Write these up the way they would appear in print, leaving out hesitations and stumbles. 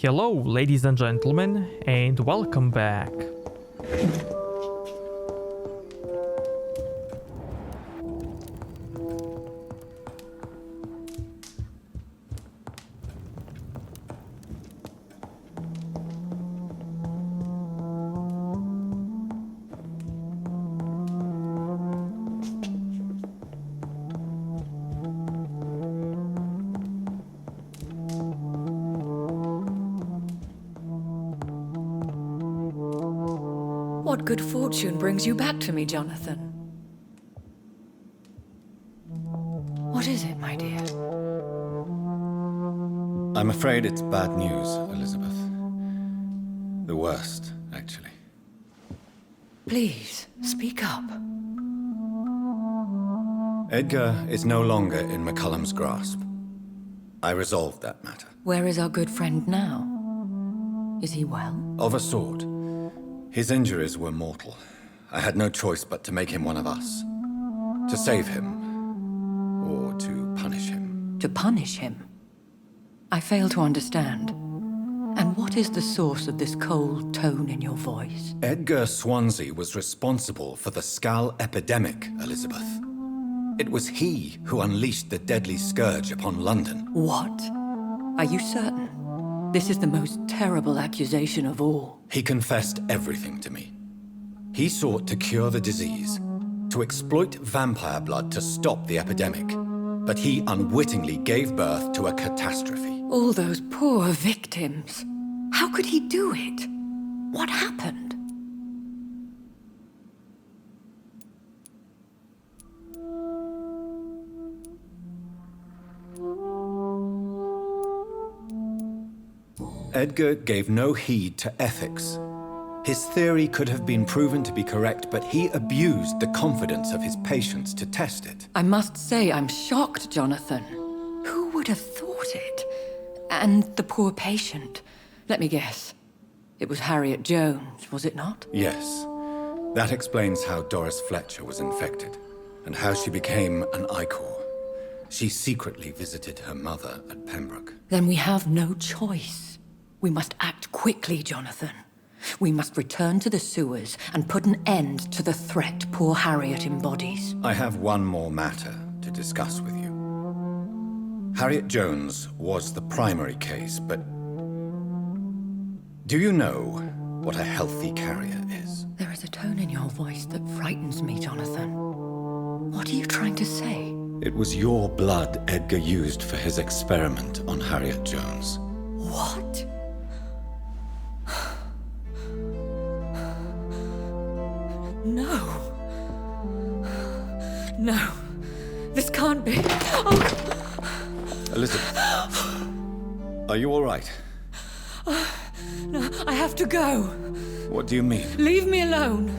Hello, ladies and gentlemen, and welcome back. What good fortune brings you back to me, Jonathan? What is it, my dear? I'm afraid it's bad news, Elizabeth. The worst, actually. Please, speak up. Edgar is no longer in McCullum's grasp. I resolved that matter. Where is our good friend now? Is he well? Of a sort. His injuries were mortal. I had no choice but to make him one of us. To save him. Or to punish him. To punish him? I fail to understand. And what is the source of this cold tone in your voice? Edgar Swansea was responsible for the Skal epidemic, Elizabeth. It was he who unleashed the deadly scourge upon London. What? Are you certain? This is the most terrible accusation of all. He confessed everything to me. He sought to cure the disease, to exploit vampire blood to stop the epidemic. But he unwittingly gave birth to a catastrophe. All those poor victims. How could he do it? What happened? Edgar gave no heed to ethics. His theory could have been proven to be correct, but he abused the confidence of his patients to test it. I must say I'm shocked, Jonathan. Who would have thought it? And the poor patient. Let me guess. It was Harriet Jones, was it not? Yes. That explains how Doris Fletcher was infected, and how she became an Ichor. She secretly visited her mother at Pembroke. Then we have no choice. We must act quickly, Jonathan. We must return to the sewers and put an end to the threat poor Harriet embodies. I have one more matter to discuss with you. Harriet Jones was the primary case, but do you know what a healthy carrier is? There is a tone in your voice that frightens me, Jonathan. What are you trying to say? It was your blood Edgar used for his experiment on Harriet Jones. What? No. No. This can't be. Oh. Elizabeth, are you all right? No, I have to go. What do you mean? Leave me alone.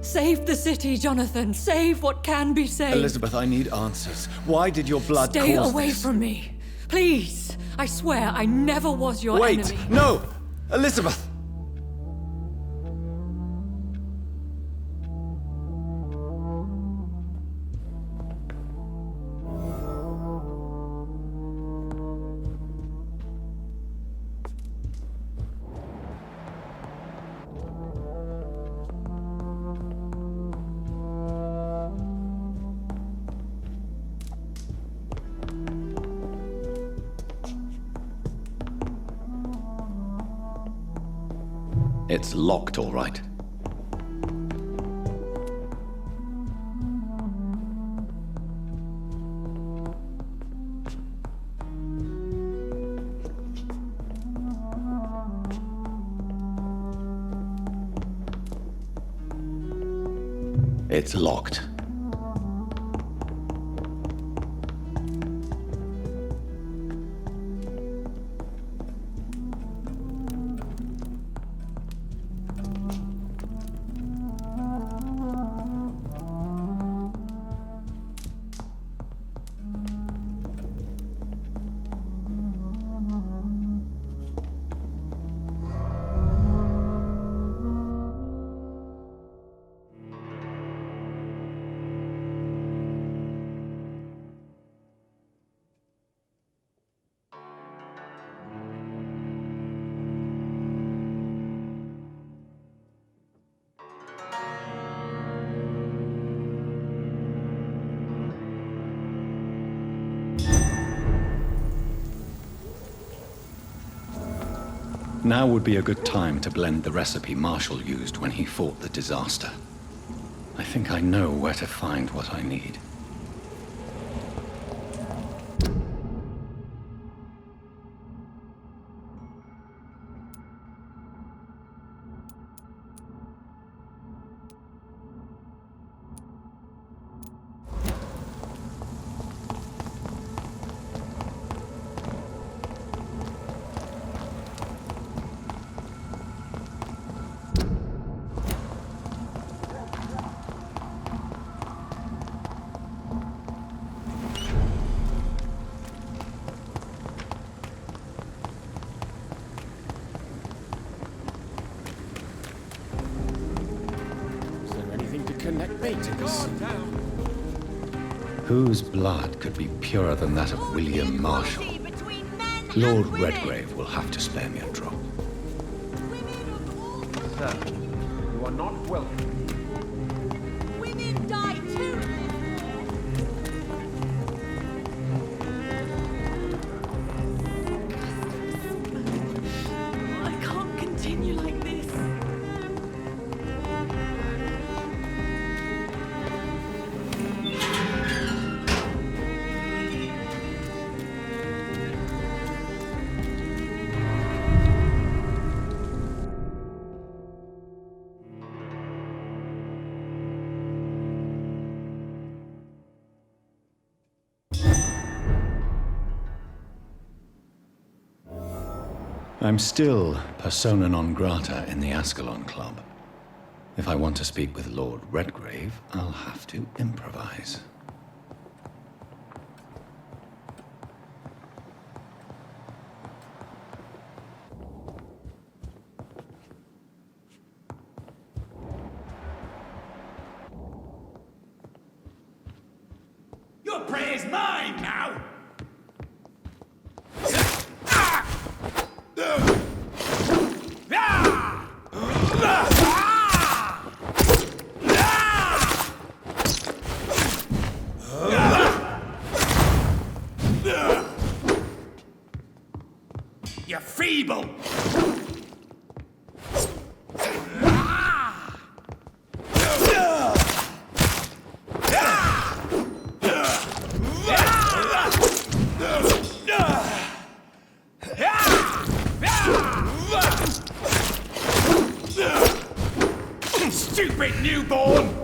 Save the city, Jonathan. Save what can be saved. Elizabeth, I need answers. Why did your blood Stay cause away this? from me. Please. I swear I never was your Wait! enemy. No! Elizabeth! It's locked, all right. It's locked. Now would be a good time to blend the recipe Marshall used when he fought the disaster. I think I know where to find what I need. Connect me to this. Whose blood could be purer than that of William Marshall? Lord Redgrave will have to spare me a drop. Sir, you are not welcome. Women die too. I can't continue like this. I'm still persona non grata in the Ascalon Club. If I want to speak with Lord Redgrave, I'll have to improvise. Your prey is mine now! You're feeble! Stupid newborn!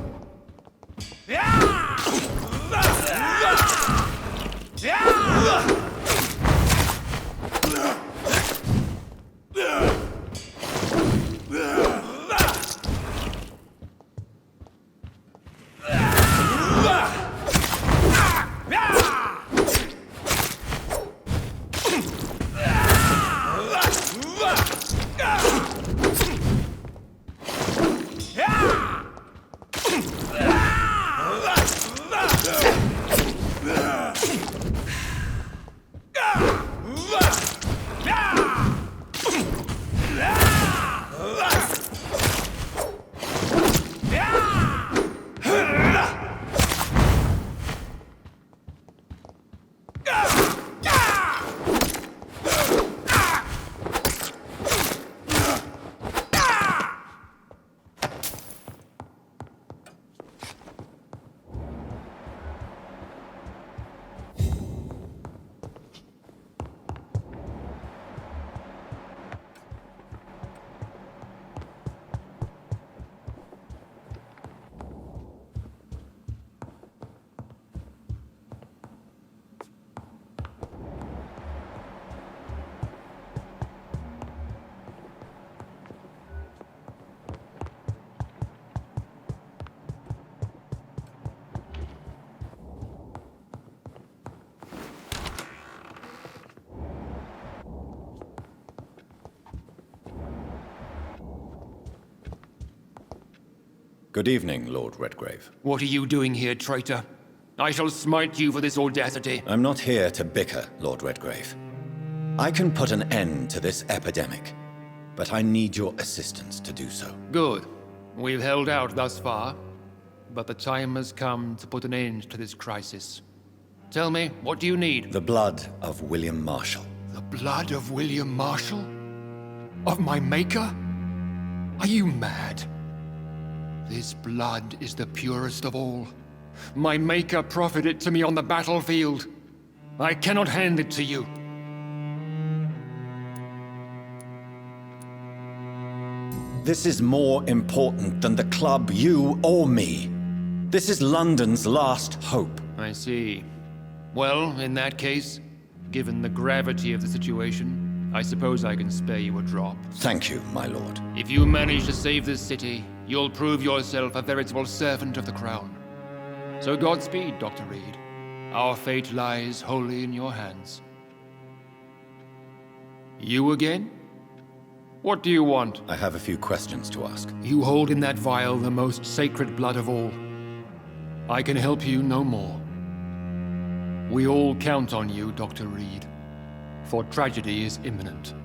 Good evening, Lord Redgrave. What are you doing here, traitor? I shall smite you for this audacity. I'm not here to bicker, Lord Redgrave. I can put an end to this epidemic, but I need your assistance to do so. Good. We've held out thus far, but the time has come to put an end to this crisis. Tell me, what do you need? The blood of William Marshall. The blood of William Marshall? Of my maker? Are you mad? This blood is the purest of all. My maker proffered it to me on the battlefield. I cannot hand it to you. This is more important than the club, you, or me. This is London's last hope. I see. Well, in that case, given the gravity of the situation, I suppose I can spare you a drop. Thank you, my lord. If you manage to save this city, you'll prove yourself a veritable servant of the crown. So Godspeed, Dr. Reed. Our fate lies wholly in your hands. You again? What do you want? I have a few questions to ask. You hold in that vial the most sacred blood of all. I can help you no more. We all count on you, Dr. Reed, for tragedy is imminent.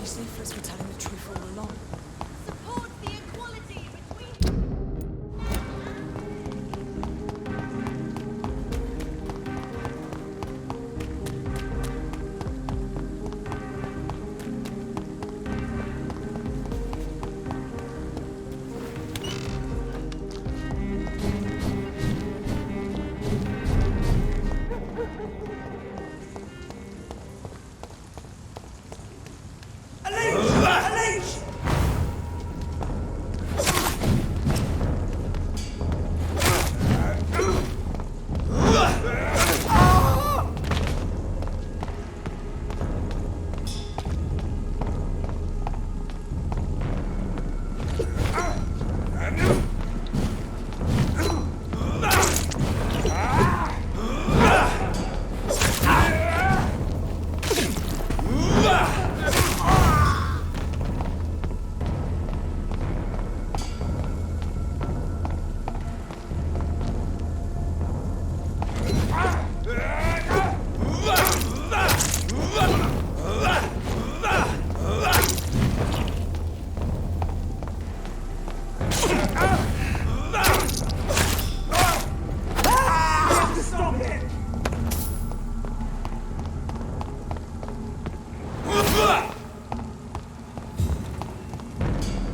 Lucifer's were telling the truth all along. Support the equality between...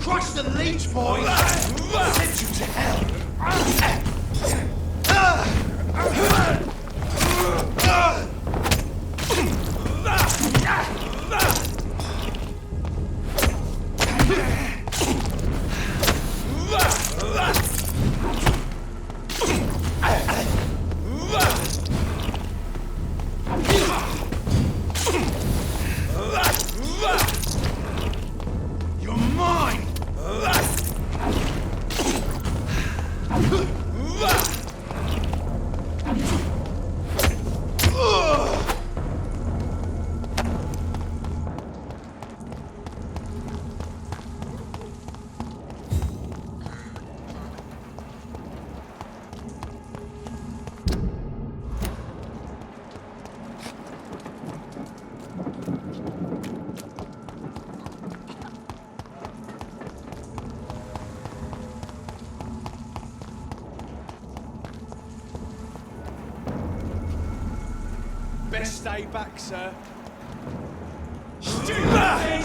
Crush the leech, boys! Send you to hell! You're mine! Best stay back, sir. Stupid!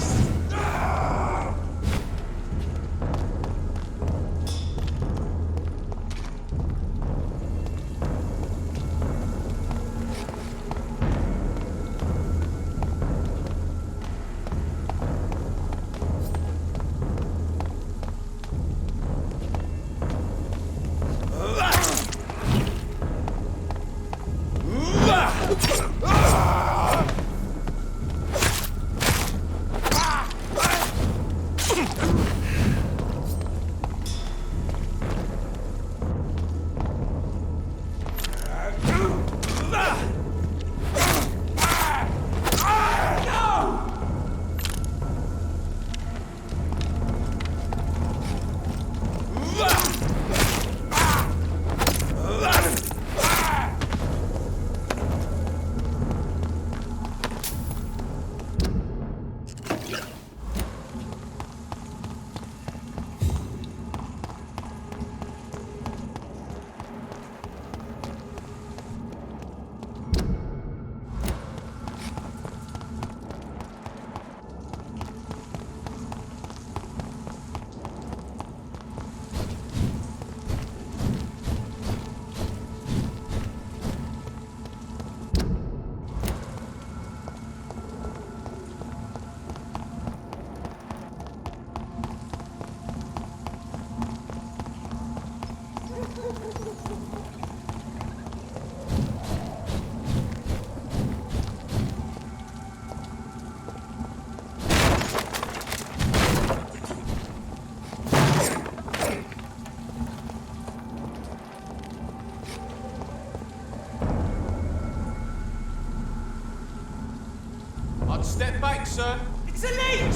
sir. It's a leech!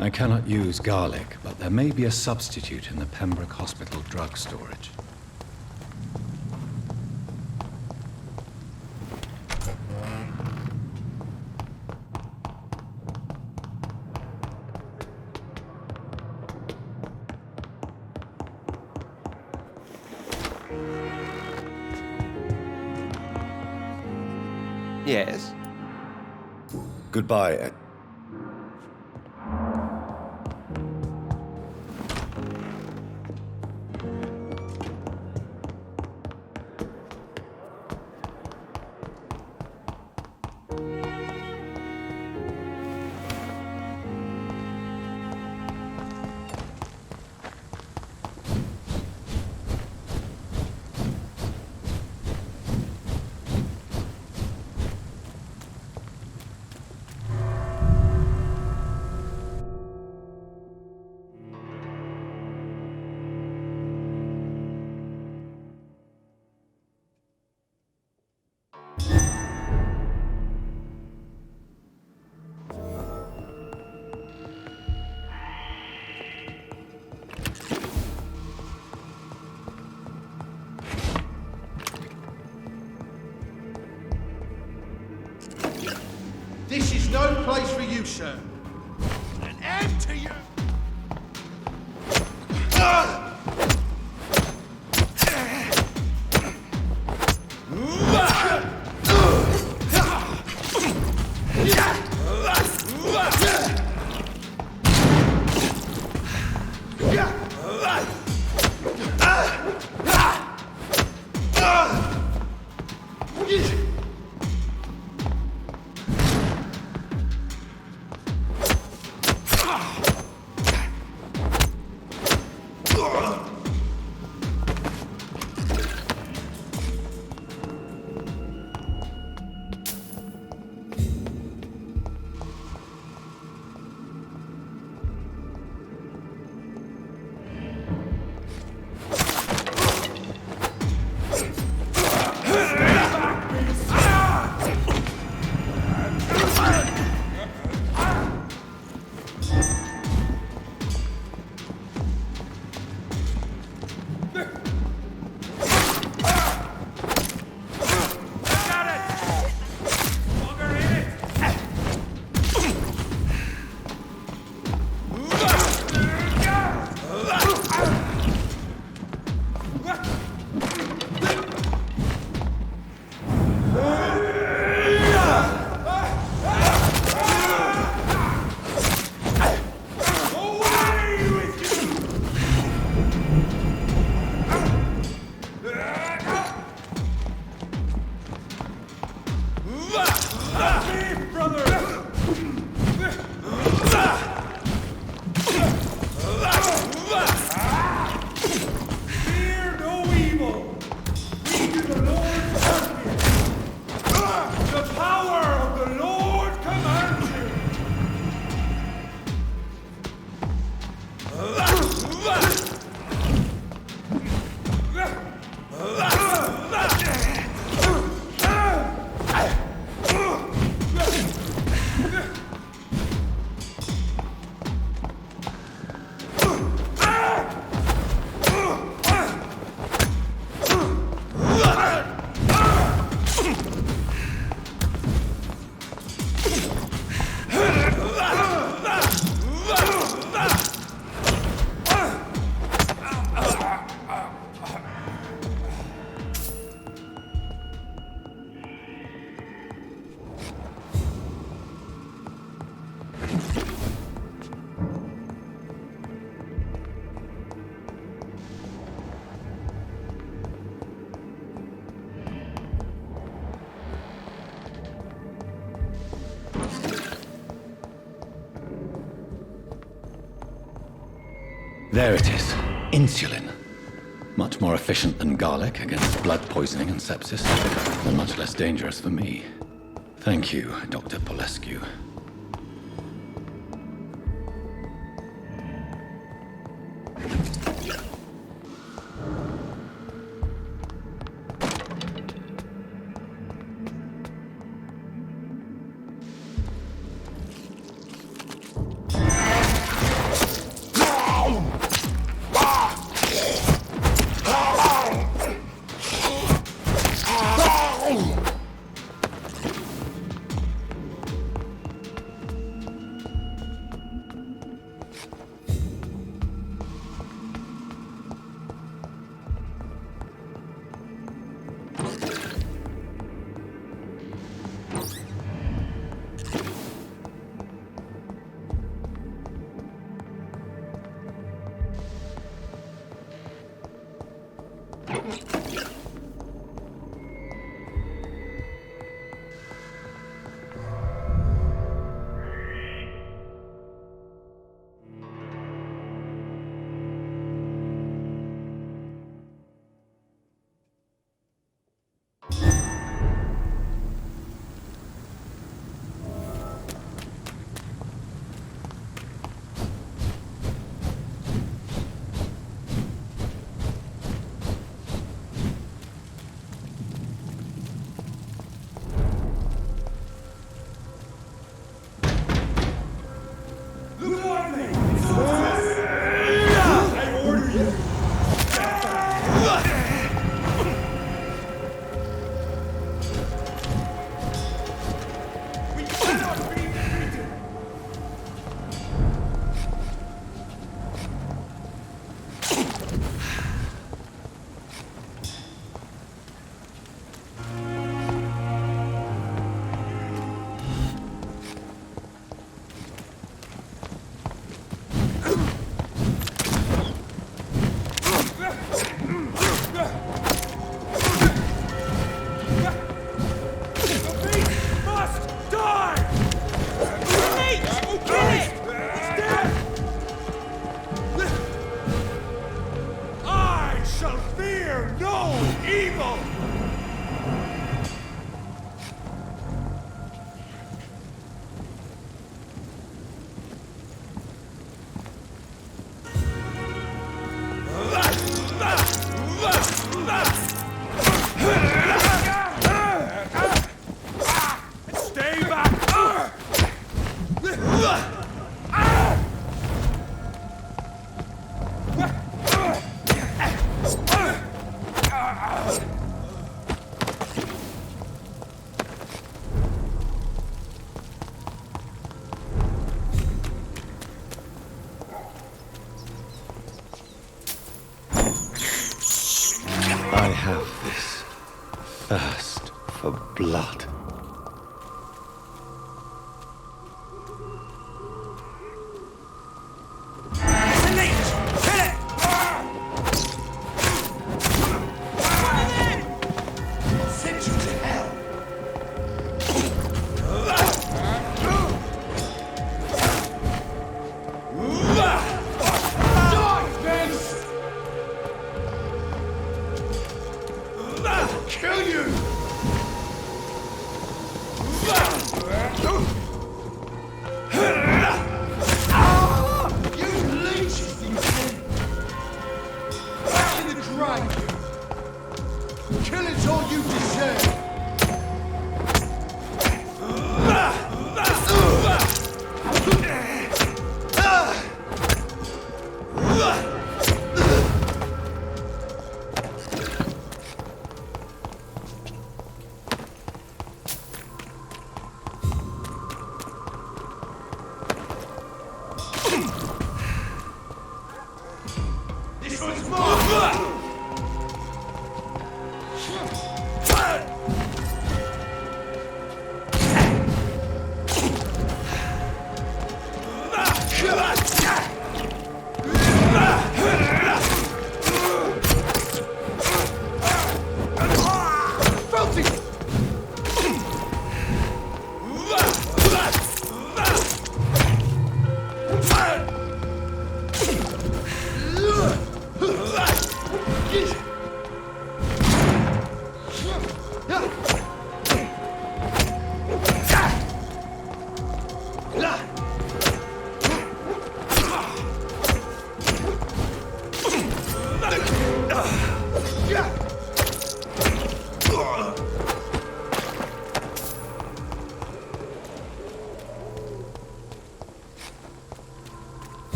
I cannot use garlic, but there may be a substitute in the Pembroke Hospital drug storage. Yes? Goodbye, Ed. This is no place for you, sir. An end to you! There it is. Insulin. Much more efficient than garlic against blood poisoning and sepsis, and much less dangerous for me. Thank you, Dr. Polescu.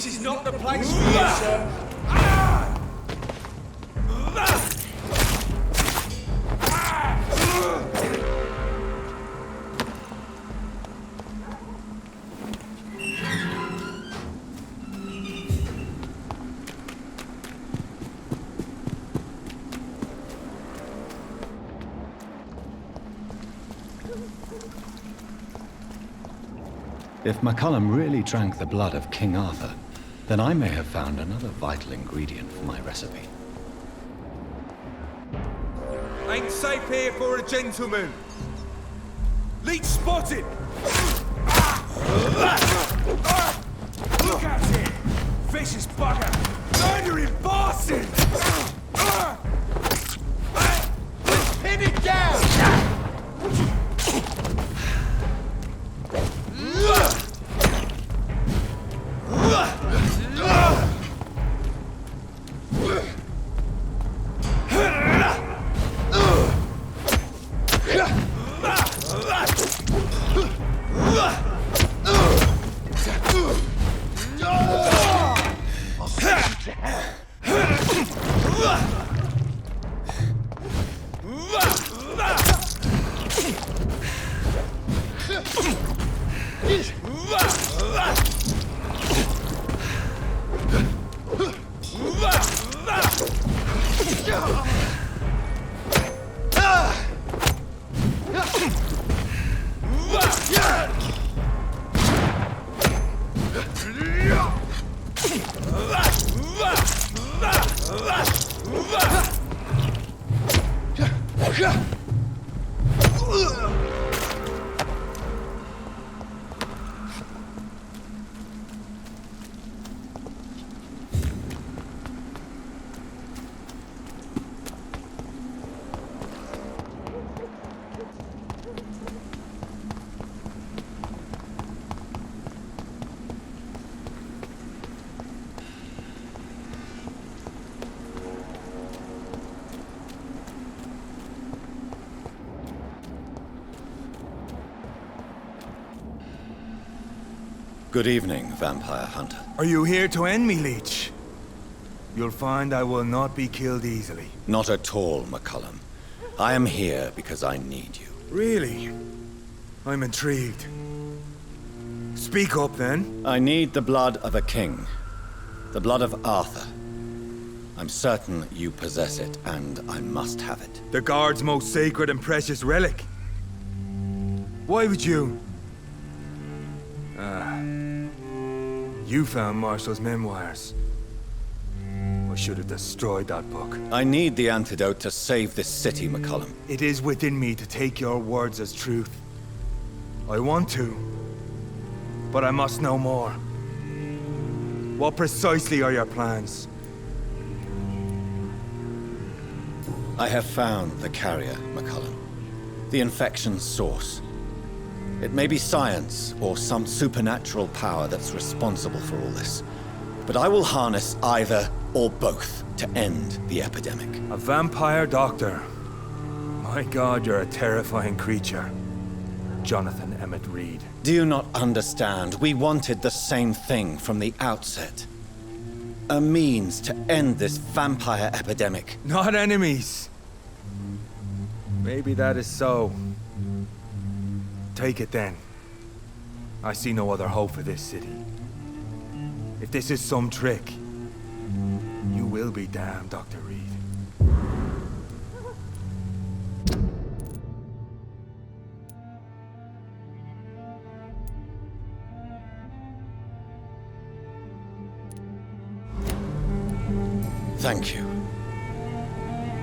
This is not the place for you, sir. If McCullum really drank the blood of King Arthur, then I may have found another vital ingredient for my recipe. Ain't safe here for a gentleman. Leech spotted! Look out here! Vicious bugger! Murdering bastard! Pin it down! Good evening, vampire hunter. Are you here to end me, Leech? You'll find I will not be killed easily. Not at all, McCullum. I am here because I need you. Really? I'm intrigued. Speak up, then. I need the blood of a king. The blood of Arthur. I'm certain you possess it, and I must have it. The Guard's most sacred and precious relic. Why would you? You found Marshall's memoirs. I should have destroyed that book. I need the antidote to save this city, McCullum. It is within me to take your words as truth. I want to, but I must know more. What precisely are your plans? I have found the carrier, McCullum. The infection's source. It may be science or some supernatural power that's responsible for all this. But I will harness either or both to end the epidemic. A vampire doctor. My God, you're a terrifying creature. Jonathan Emmett Reed. Do you not understand? We wanted the same thing from the outset. A means to end this vampire epidemic. Not enemies. Maybe that is so. Take it then. I see no other hope for this city. If this is some trick, you will be damned, Dr. Reed. Thank you.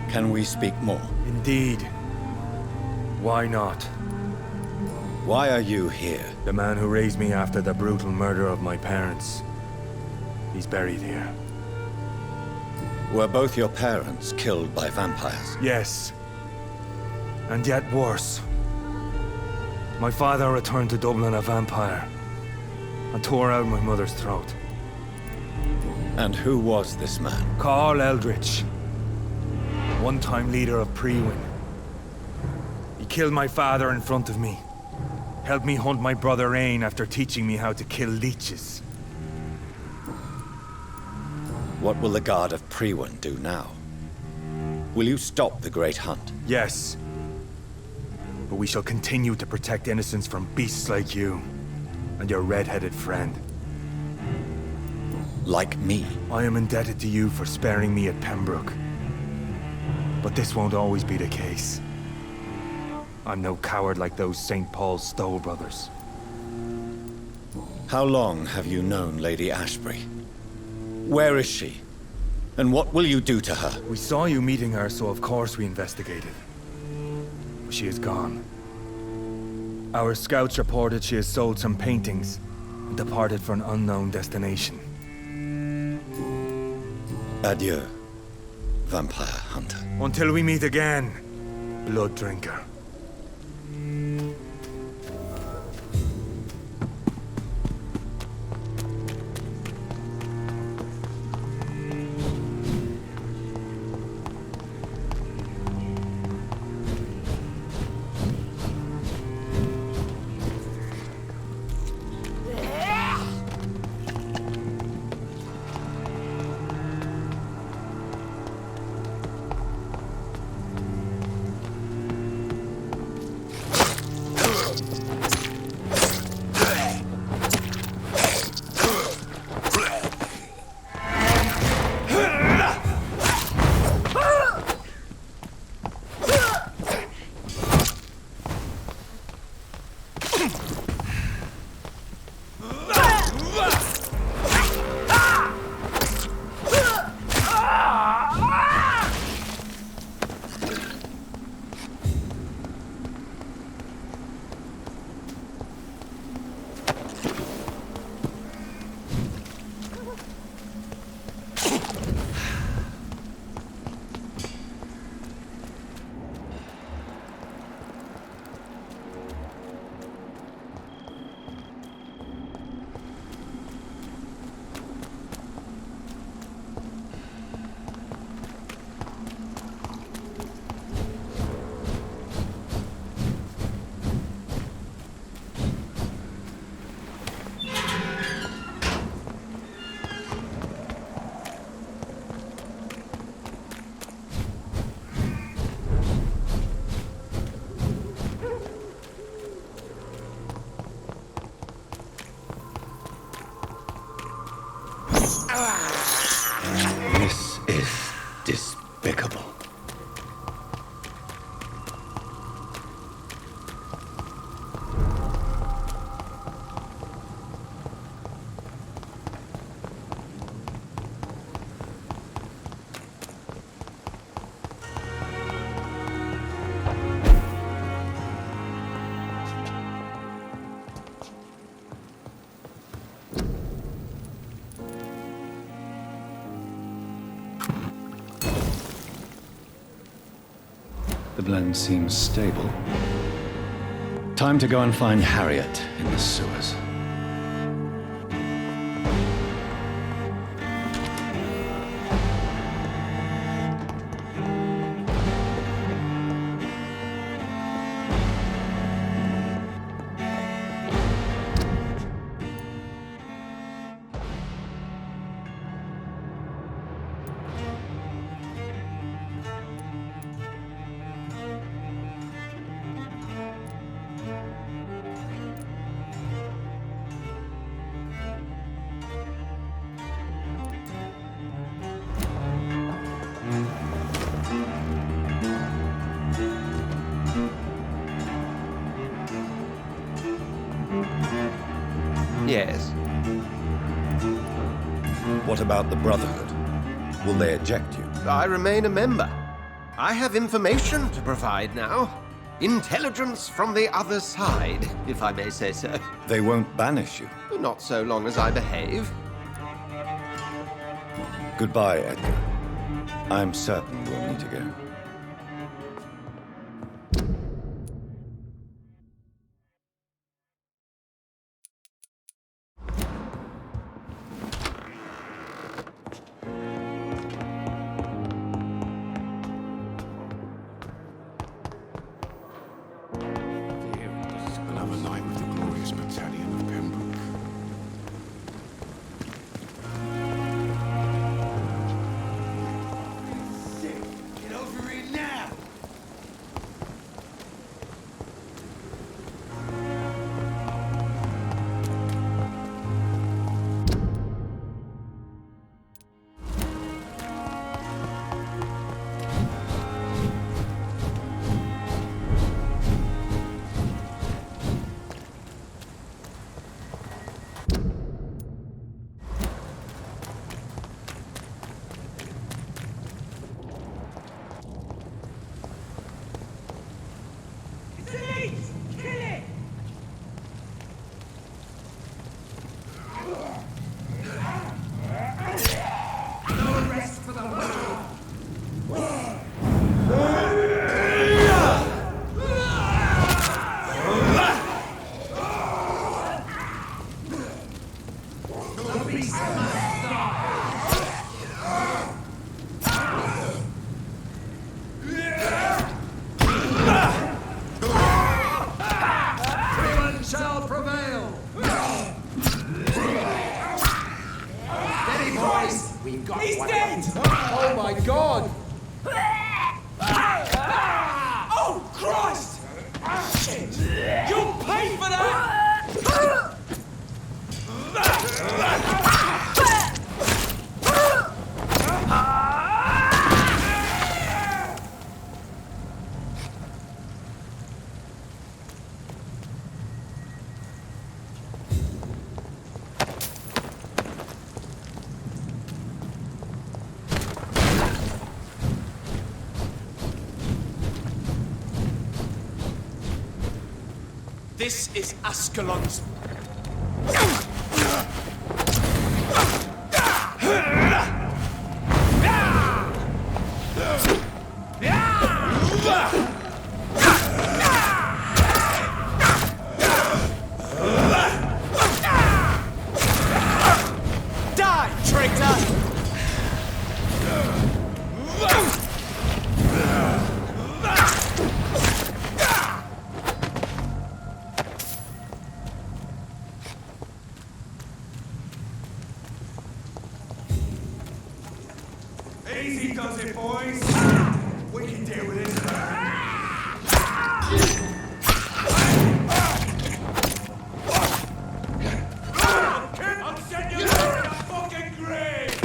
Can we speak more? Indeed. Why not? Why are you here? The man who raised me after the brutal murder of my parents. He's buried here. Were both your parents killed by vampires? Yes. And yet worse. My father returned to Dublin a vampire and tore out my mother's throat. And who was this man? Carl Eldritch. One-time leader of Prewin. He killed my father in front of me. Helped me hunt my brother Ain after teaching me how to kill leeches. What will the Guard of Priwen do now? Will you stop the Great Hunt? Yes. But we shall continue to protect innocents from beasts like you and your red-headed friend. Like me? I am indebted to you for sparing me at Pembroke. But this won't always be the case. I'm no coward like those St. Paul's Stowe brothers. How long have you known Lady Ashbury? Where is she? And what will you do to her? We saw you meeting her, so of course we investigated. But she is gone. Our scouts reported she has sold some paintings and departed for an unknown destination. Adieu, vampire hunter. Until we meet again, blood drinker. This is despicable. The blend seems stable. Time to go and find Harriet in the sewers. Yes. What about the Brotherhood? Will they eject you? I remain a member. I have information to provide now. Intelligence from the other side, if I may say so. They won't banish you. Not so long as I behave. Goodbye, Edgar. I'm certain we'll meet again. Another night with the glorious battalion of Pembroke. we've got. He's dead! Oh my god! Oh Christ! Shit! You'll pay for that! This is Ascalon's. Die, traitor! Easy does it, boys. We can deal with this. I'll send you to the fucking grave.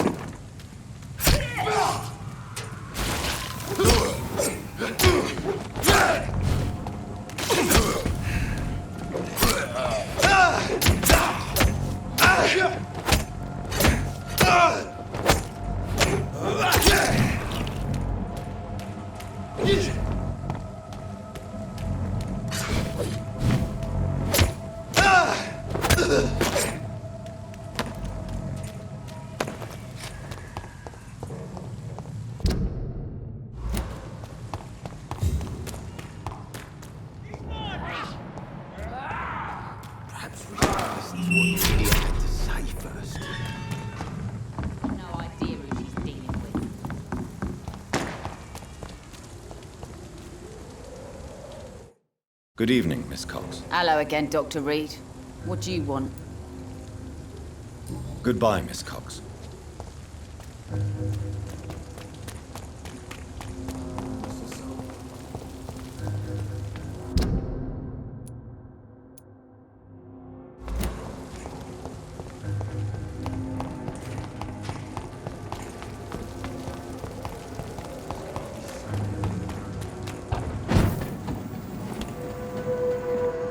Perhaps we should listen to what the idiot had to say first. No idea who she's dealing with. Good evening, Miss Cox. Hello again, Dr. Reed. What do you want? Goodbye, Miss Cox.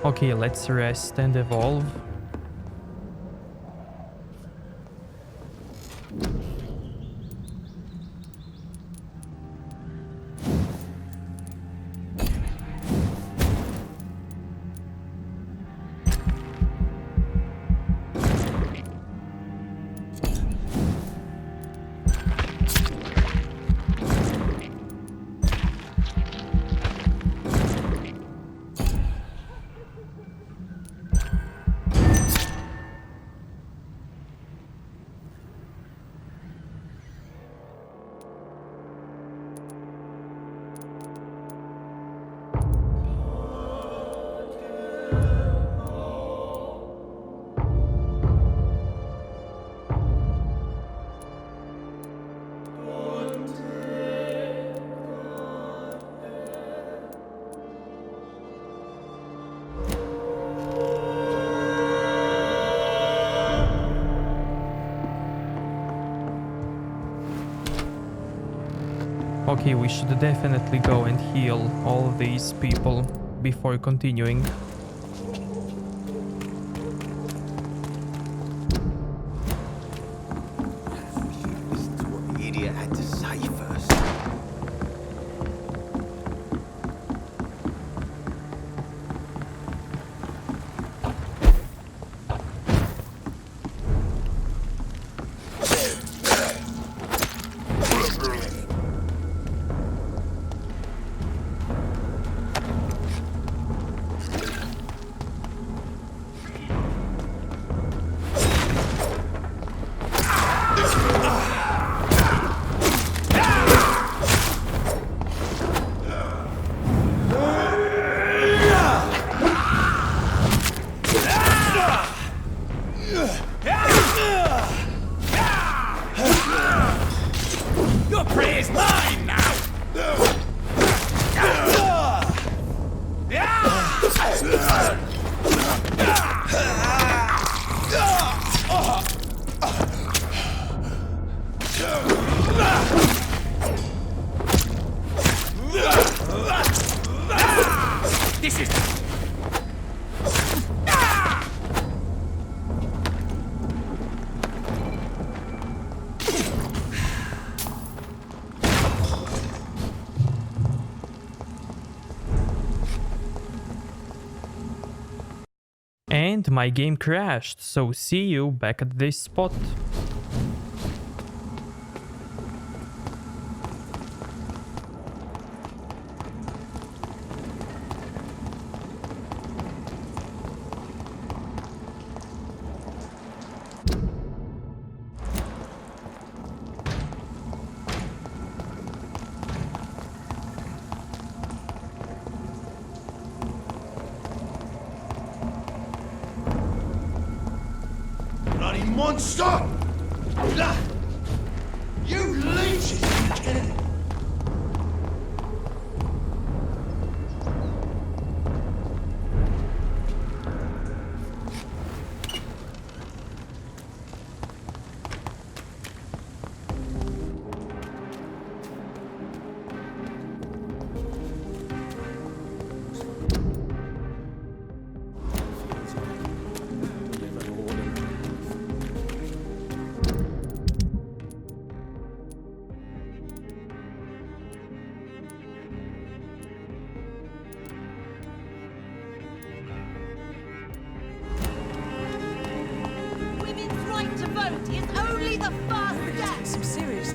Okay, let's rest and evolve. Okay, we should definitely go and heal all of these people before continuing. Listen to what the idiot had to say first. This is... And my game crashed, so see you back at this spot. Bloody monster! You leeches! Women's right to vote is only the first step. Some serious.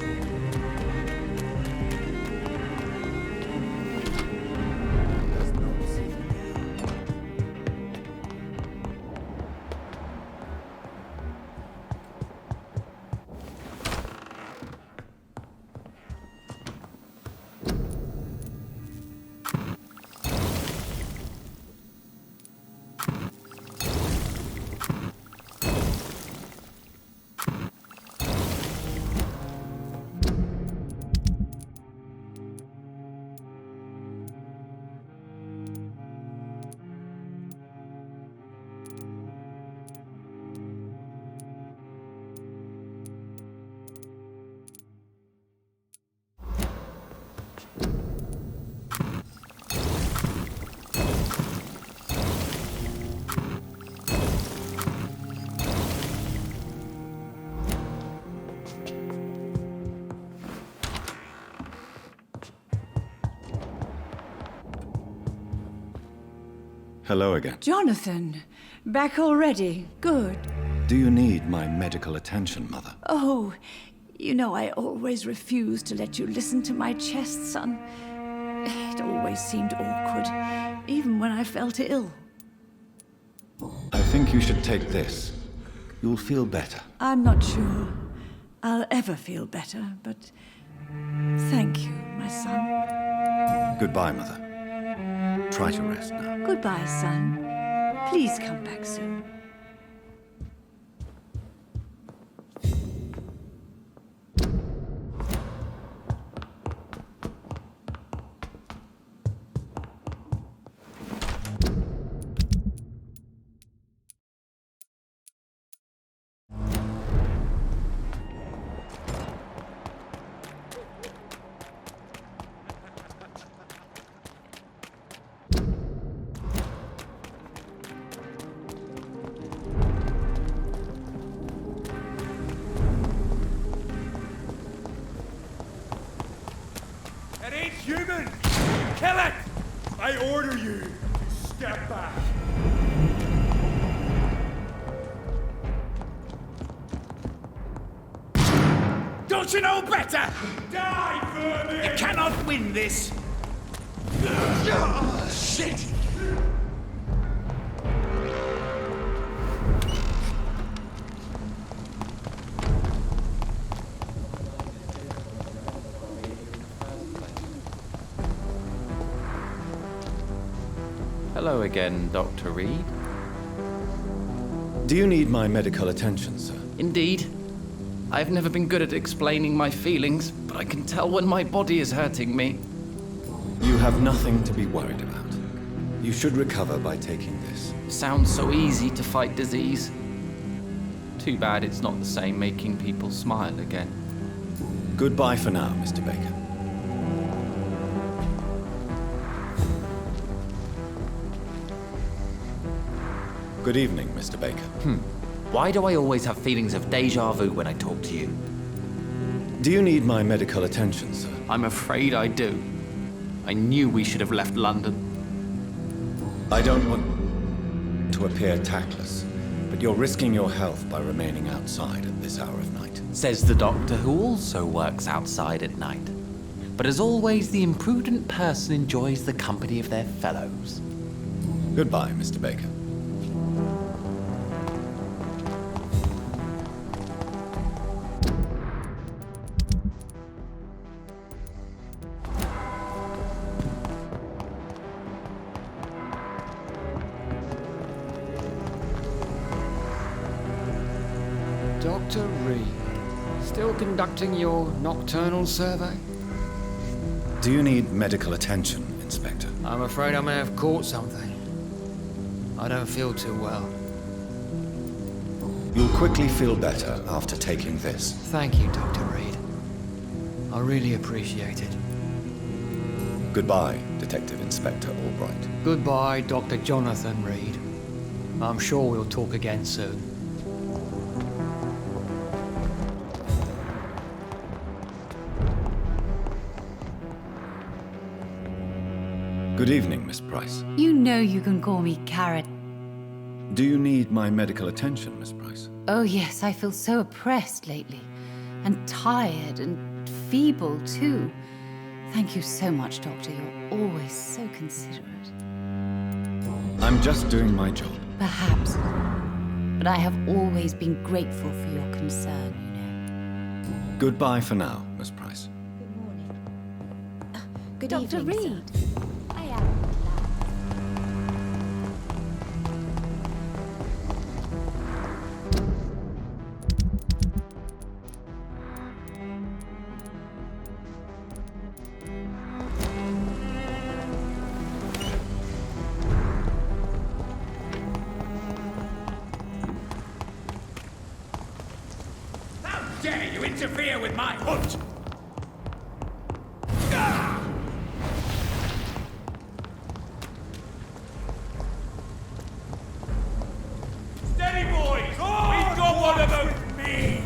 Hello again. Jonathan, back already. Good. Do you need my medical attention, Mother? Oh, you know I always refused to let you listen to my chest, son. It always seemed awkward, even when I felt ill. I think you should take this. You'll feel better. I'm not sure I'll ever feel better, but thank you, my son. Goodbye, Mother. Try to rest now. Goodbye, son. Please come back soon. It ain't human! Kill it! I order you! Step back! Don't you know better? Die, vermin! You cannot win this! Shit! Hello again, Dr. Reed. Do you need my medical attention, sir? Indeed. I've never been good at explaining my feelings, but I can tell when my body is hurting me. You have nothing to be worried about. You should recover by taking this. Sounds so easy to fight disease. Too bad it's not the same making people smile again. Goodbye for now, Mr. Baker. Good evening, Mr. Baker. Why do I always have feelings of deja vu when I talk to you? Do you need my medical attention, sir? I'm afraid I do. I knew we should have left London. I don't want to appear tactless, but you're risking your health by remaining outside at this hour of night. Says the doctor who also works outside at night. But as always, the imprudent person enjoys the company of their fellows. Goodbye, Mr. Baker. Dr. Reed, still conducting your nocturnal survey? Do you need medical attention, Inspector? I'm afraid I may have caught something. I don't feel too well. You'll quickly feel better after taking this. Thank you, Dr. Reed. I really appreciate it. Goodbye, Detective Inspector Albright. Goodbye, Dr. Jonathan Reed. I'm sure we'll talk again soon. Good evening, Miss Price. You know you can call me Carrot. Do you need my medical attention, Miss Price? Oh yes, I feel so oppressed lately. And tired and feeble too. Thank you so much, Doctor. You're always so considerate. I'm just doing my job. Perhaps. But I have always been grateful for your concern, you know. Goodbye for now, Miss Price. Good Dr. evening, Reed. sir. I am. How dare you interfere with my hunt? Steady, boys! We've got one of them! Me!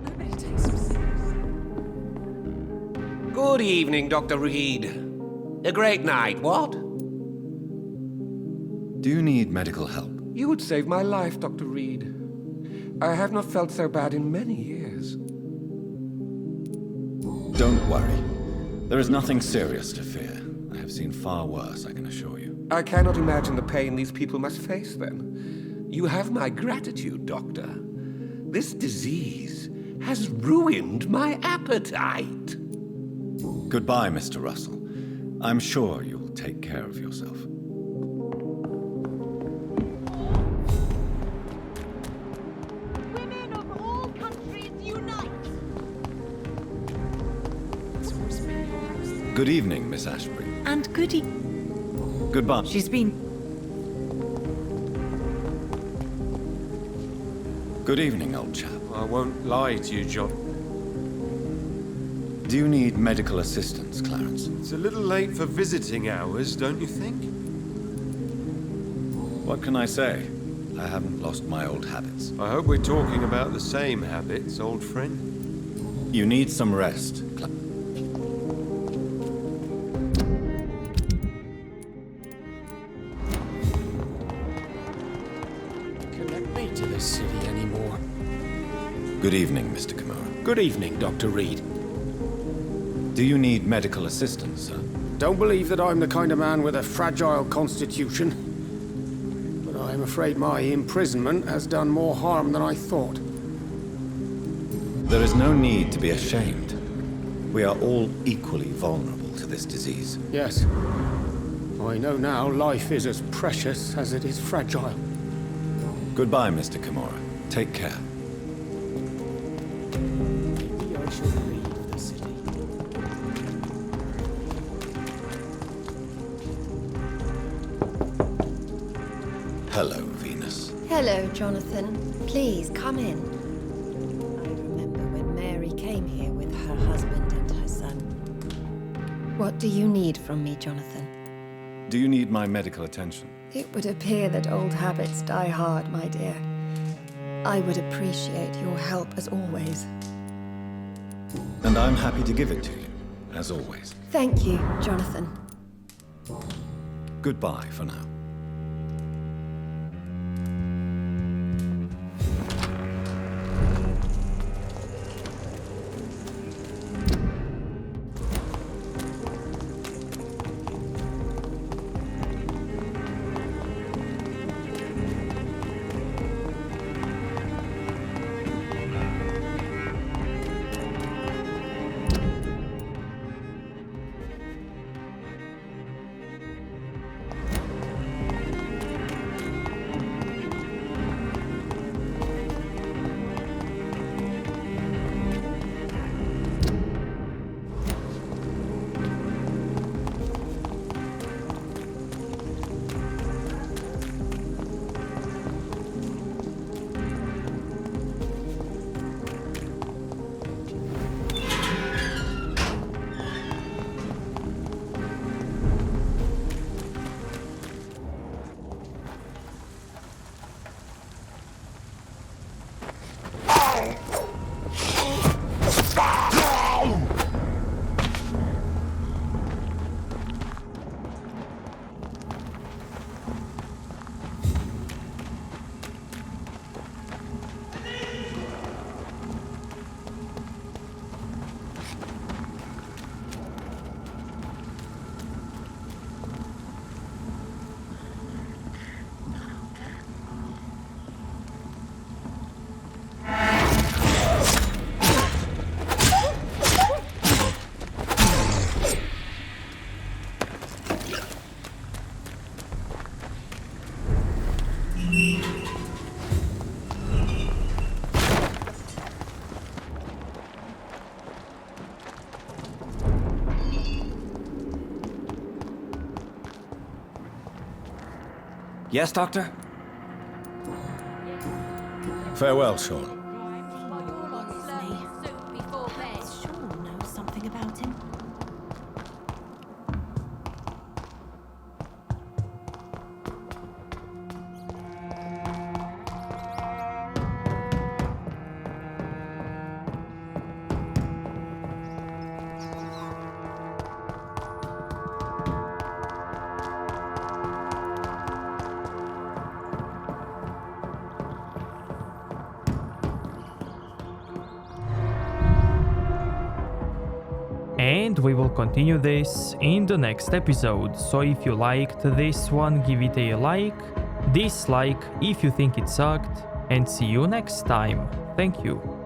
Nobody takes him seriously. Good evening, Dr. Reed. A great night, what? Do you need medical help? You would save my life, Dr. Reed. I have not felt so bad in many years. Don't worry. There is nothing serious to fear. I have seen far worse, I can assure you. I cannot imagine the pain these people must face then. You have my gratitude, Doctor. This disease has ruined my appetite. Goodbye, Mr. Russell. I'm sure you'll take care of yourself. Women of all countries unite! Good evening, Miss Ashbury. And goody. Goodbye. She's been. Good evening, old chap. I won't lie to you, John. Do you need medical assistance, Clarence? It's a little late for visiting hours, don't you think? What can I say? I haven't lost my old habits. I hope we're talking about the same habits, old friend. You need some rest, Clarence. Connect me to this city anymore. Good evening, Mr. Kimura. Good evening, Dr. Reed. Do you need medical assistance, sir? Don't believe that I'm the kind of man with a fragile constitution. But I'm afraid my imprisonment has done more harm than I thought. There is no need to be ashamed. We are all equally vulnerable to this disease. Yes. I know now life is as precious as it is fragile. Goodbye, Mr. Kimura. Take care. Maybe I should leave the city. Hello, Venus. Hello, Jonathan. Please, come in. I remember when Mary came here with her husband and her son. What do you need from me, Jonathan? Do you need my medical attention? It would appear that old habits die hard, my dear. I would appreciate your help as always. And I'm happy to give it to you, as always. Thank you, Jonathan. Goodbye for now. Yes, Doctor? Farewell, Sean. Sean knows something about him. And we will continue this in the next episode, so if you liked this one, give it a like, dislike if you think it sucked, and see you next time. Thank you.